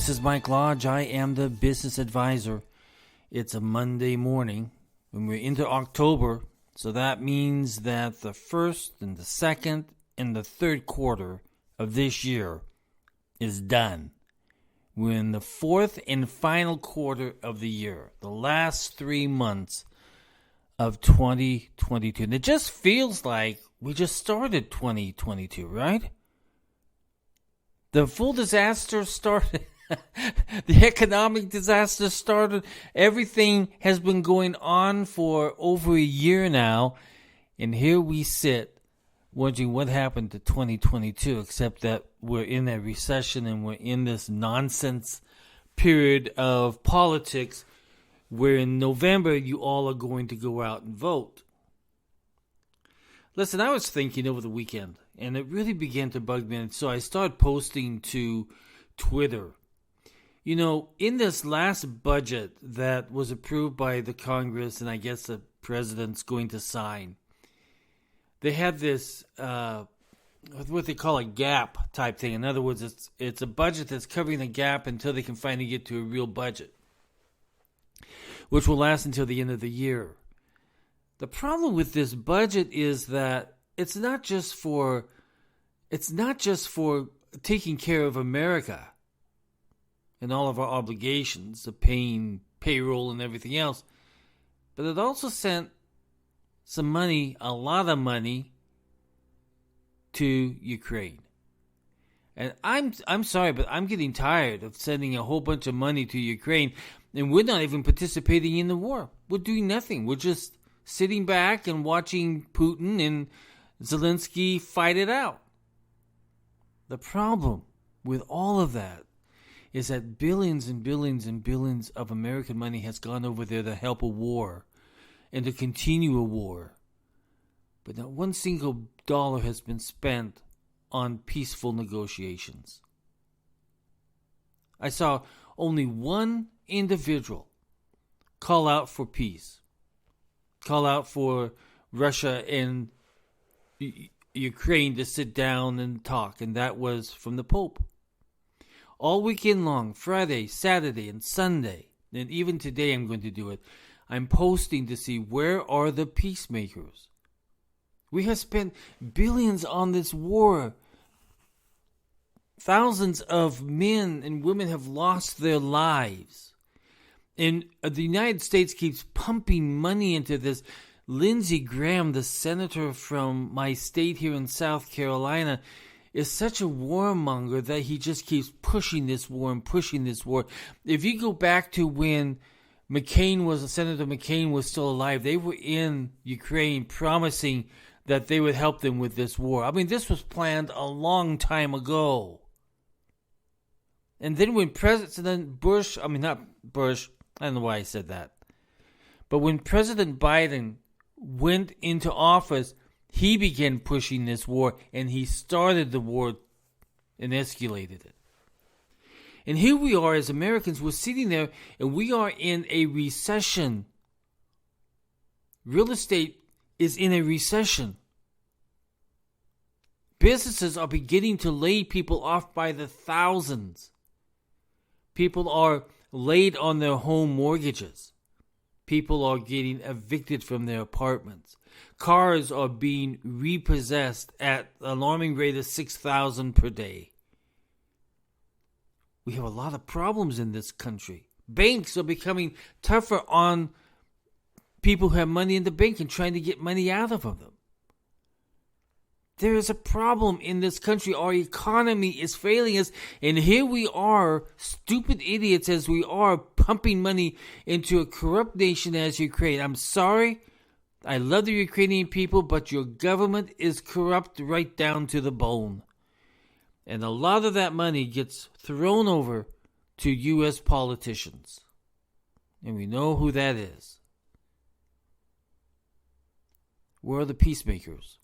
This is Mike Lodge. I am the business advisor. It's a Monday morning when we're into October, so that means that the first and the second and the third quarter of this year is done. We're in the fourth and final quarter of the year, the last 3 months of 2022. And it just feels like we just started 2022, right? The full disaster started. The economic disaster started. Everything has been going on for over a year now. And here we sit wondering what happened to 2022, except that we're in a recession and we're in this nonsense period of politics where in November you all are going to go out and vote. Listen, I was thinking over the weekend, and it really began to bug me. And so I started posting to Twitter. You know, in this last budget that was approved by the Congress and I guess the president's going to sign, they had this, what they call a gap type thing. In other words, it's a budget that's covering a gap until they can finally get to a real budget, which will last until the end of the year. The problem with this budget is that it's not just for taking care of America and all of our obligations of paying payroll and everything else, but it also sent some money, a lot of money, to Ukraine. And I'm sorry, but I'm getting tired of sending a whole bunch of money to Ukraine, and we're not even participating in the war. We're doing nothing. We're just sitting back and watching Putin and Zelensky fight it out. The problem with all of that is that billions and billions and billions of American money has gone over there to help a war and to continue a war. But not one single dollar has been spent on peaceful negotiations. I saw only one individual call out for peace, call out for Russia and Ukraine to sit down and talk, and that was from the Pope. All weekend long, Friday, Saturday, and Sunday, and even today I'm going to do it, I'm posting to see where are the peacemakers. We have spent billions on this war. Thousands of men and women have lost their lives. And the United States keeps pumping money into this. Lindsey Graham, the senator from my state here in South Carolina, is such a warmonger that he just keeps pushing this war and pushing this war. If you go back to when Senator McCain was still alive, they were in Ukraine promising that they would help them with this war. I mean, this was planned a long time ago. And then when President Bush, I don't know why I said that. But when President Biden went into office, he began pushing this war, and he started the war and escalated it. And here we are as Americans, we're sitting there, and we are in a recession. Real estate is in a recession. Businesses are beginning to lay people off by the thousands. People are laid on their home mortgages. People are getting evicted from their apartments. Cars are being repossessed at an alarming rate of 6,000 per day. We have a lot of problems in this country. Banks are becoming tougher on people who have money in the bank and trying to get money out of them. There is a problem in this country. Our economy is failing us. And here we are, stupid idiots as we are, pumping money into a corrupt nation as Ukraine. I'm sorry. I love the Ukrainian people, but your government is corrupt right down to the bone. And a lot of that money gets thrown over to U.S. politicians. And we know who that is. Where are the peacemakers?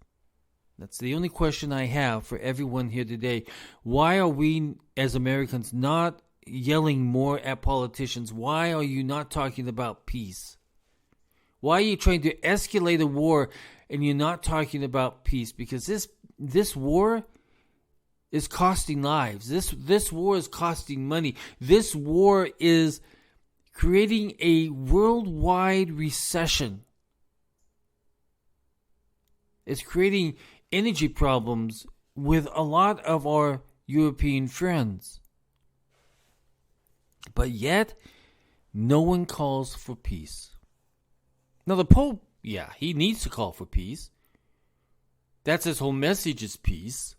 That's the only question I have for everyone here today. Why are we, as Americans, not yelling more at politicians? Why are you not talking about peace? Why are you trying to escalate a war and you're not talking about peace? Because this war is costing lives. This war is costing money. This war is creating a worldwide recession. It's creating energy problems with a lot of our European friends. But yet, no one calls for peace. Now the Pope, yeah, he needs to call for peace. That's his whole message, is peace.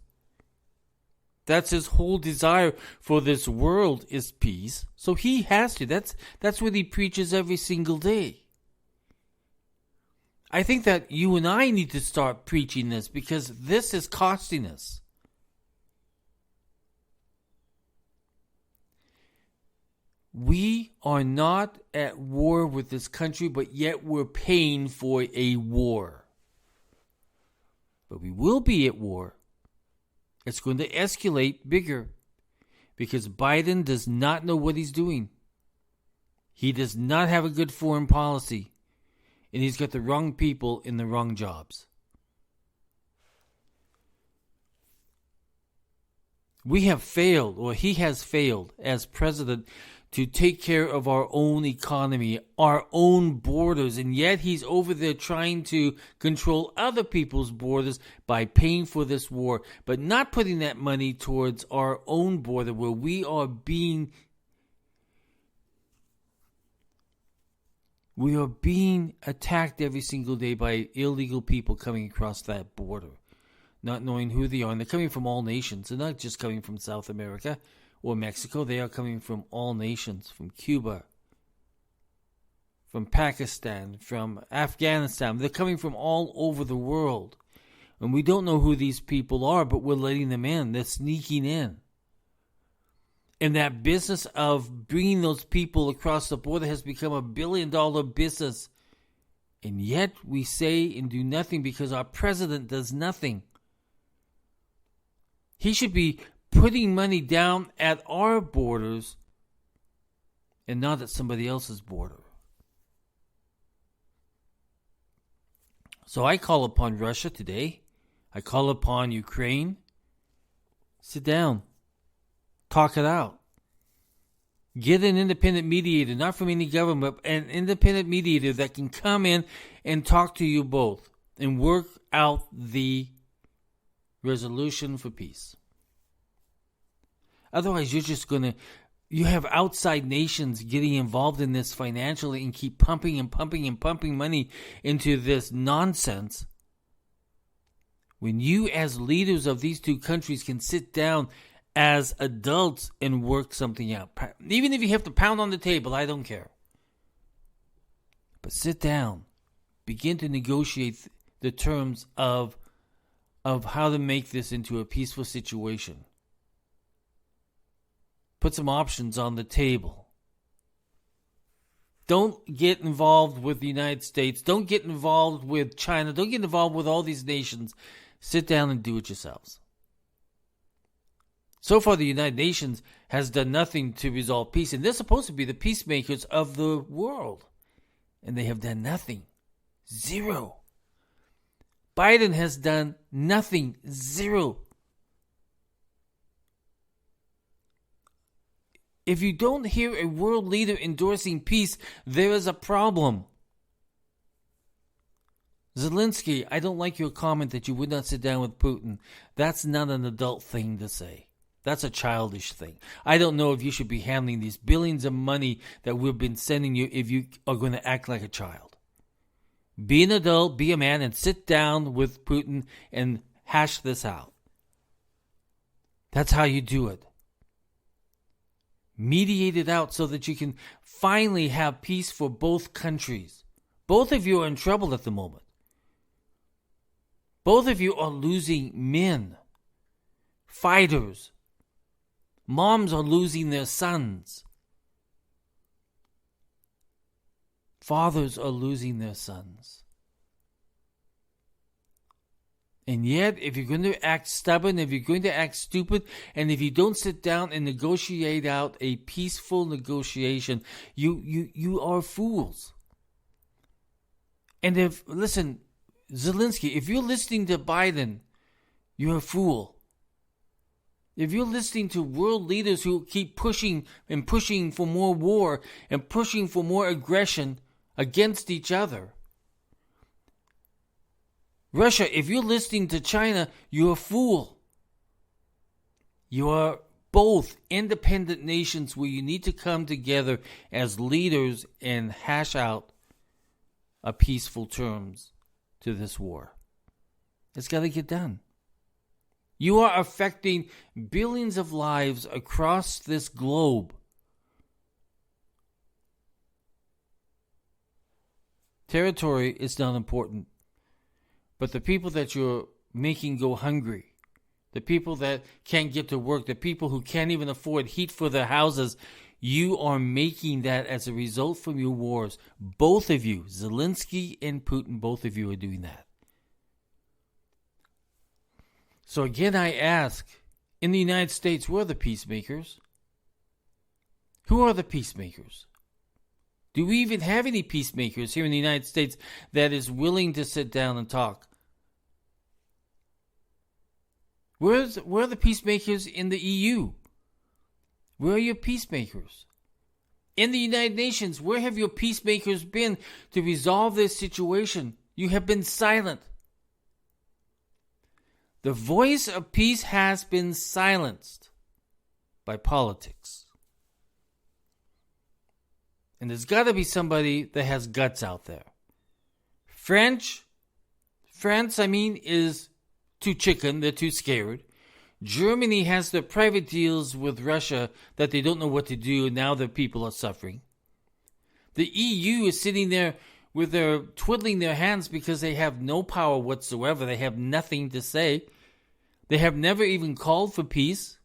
That's his whole desire for this world, is peace. So he has to. That's what he preaches every single day. I think that you and I need to start preaching this, because this is costing us. We are not at war with this country, but yet we're paying for a war. But we will be at war. It's going to escalate bigger, because Biden does not know what he's doing. He does not have a good foreign policy, and he's got the wrong people in the wrong jobs. We have failed, or he has failed as president, to take care of our own economy, our own borders, and yet he's over there trying to control other people's borders by paying for this war, but not putting that money towards our own border, where we are being attacked every single day by illegal people coming across that border, not knowing who they are. And they're coming from all nations. They're not just coming from South America or Mexico. They are coming from all nations, from Cuba, from Pakistan, from Afghanistan. They're coming from all over the world. And we don't know who these people are, but we're letting them in. They're sneaking in. And that business of bringing those people across the border has become a billion-dollar business. And yet we say and do nothing, because our president does nothing. He should be putting money down at our borders and not at somebody else's border. So I call upon Russia today. I call upon Ukraine. Sit down. Talk it out. Get an independent mediator, not from any government, but an independent mediator that can come in and talk to you both and work out the resolution for peace. Otherwise, you have outside nations getting involved in this financially and keep pumping and pumping and pumping money into this nonsense. When you, as leaders of these two countries, can sit down as adults and work something out. Even if you have to pound on the table, I don't care. But sit down. Begin to negotiate the terms of how to make this into a peaceful situation. Put some options on the table. Don't get involved with the United States. Don't get involved with China. Don't get involved with all these nations. Sit down and do it yourselves. So far, the United Nations has done nothing to resolve peace, and they're supposed to be the peacemakers of the world, and they have done nothing. Zero. Biden has done nothing. Zero. If you don't hear a world leader endorsing peace, there is a problem. Zelensky, I don't like your comment that you would not sit down with Putin. That's not an adult thing to say. That's a childish thing. I don't know if you should be handling these billions of money that we've been sending you if you are going to act like a child. Be an adult, be a man, and sit down with Putin and hash this out. That's how you do it. Mediate it out so that you can finally have peace for both countries. Both of you are in trouble at the moment. Both of you are losing men, fighters. Moms are losing their sons. Fathers are losing their sons. And yet, if you're going to act stubborn, if you're going to act stupid, and if you don't sit down and negotiate out a peaceful negotiation, you are fools. And listen, Zelensky, if you're listening to Biden, you're a fool. if you're listening to world leaders who keep pushing and pushing for more war and pushing for more aggression against each other, Russia, if you're listening to China, you're a fool. You are both independent nations where you need to come together as leaders and hash out a peaceful terms to this war. It's got to get done. You are affecting billions of lives across this globe. Territory is not important, but the people that you're making go hungry, the people that can't get to work, the people who can't even afford heat for their houses, you are making that as a result from your wars. Both of you, Zelensky and Putin, both of you are doing that. So again, I ask, in the United States, who are the peacemakers? Who are the peacemakers? Do we even have any peacemakers here in the United States that is willing to sit down and talk? Where are the peacemakers in the EU? Where are your peacemakers? In the United Nations, where have your peacemakers been to resolve this situation? You have been silent. The voice of peace has been silenced by politics. And there's got to be somebody that has guts out there. France, is too chicken. They're too scared. Germany has their private deals with Russia that they don't know what to do, and now their people are suffering. The EU is sitting there with their twiddling their hands because they have no power whatsoever. They have nothing to say. They have never even called for peace.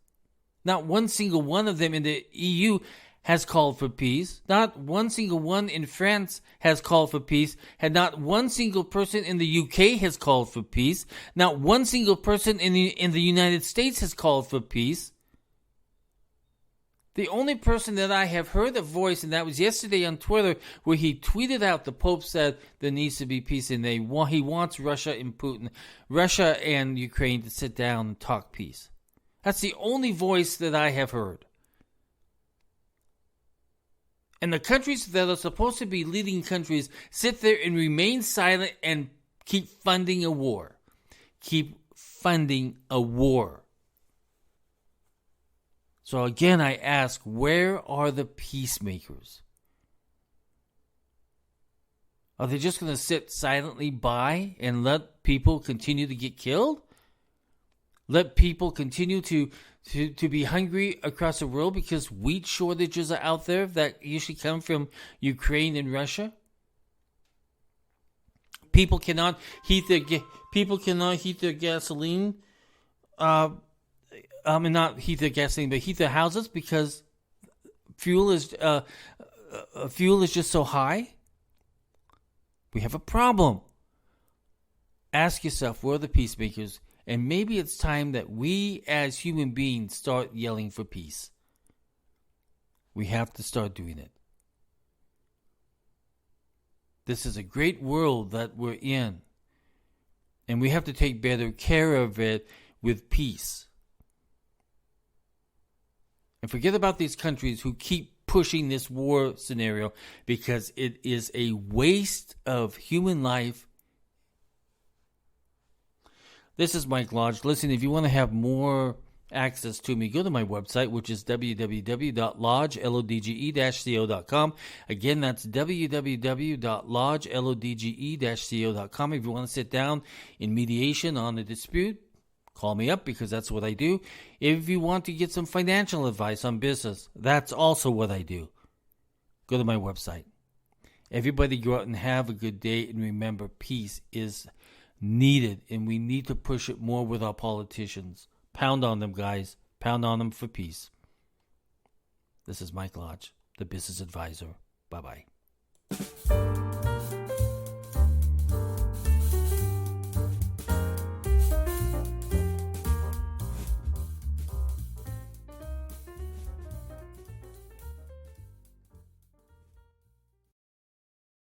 Not one single one of them in the EU has called for peace. Not one single one in France has called for peace. And not one single person in the UK has called for peace. Not one single person in the United States has called for peace. The only person that I have heard a voice, and that was yesterday on Twitter, where he tweeted out the Pope said there needs to be peace, and he wants Russia and Ukraine to sit down and talk peace. That's the only voice that I have heard. And the countries that are supposed to be leading countries sit there and remain silent and keep funding a war. Keep funding a war. So again, I ask, where are the peacemakers? Are they just going to sit silently by and let people continue to get killed? Let people continue to be hungry across the world because wheat shortages are out there that usually come from Ukraine and Russia? People cannot heat their gasoline. And not heat their gasoline, but heat their houses because fuel is just so high. We have a problem. Ask yourself, where are the peacemakers? And maybe it's time that we as human beings start yelling for peace. We have to start doing it. This is a great world that we're in. And we have to take better care of it with peace. And forget about these countries who keep pushing this war scenario because it is a waste of human life. This is Mike Lodge. Listen, if you want to have more access to me, go to my website, which is www.lodgelodge-co.com. Again, that's www.lodgelodge-co.com. If you want to sit down in mediation on a dispute, call me up because that's what I do. If you want to get some financial advice on business, that's also what I do. Go to my website. Everybody go out and have a good day, and remember, peace is needed, and we need to push it more with our politicians. Pound on them, guys. Pound on them for peace. This is Mike Lodge, the Business Advisor. Bye-bye.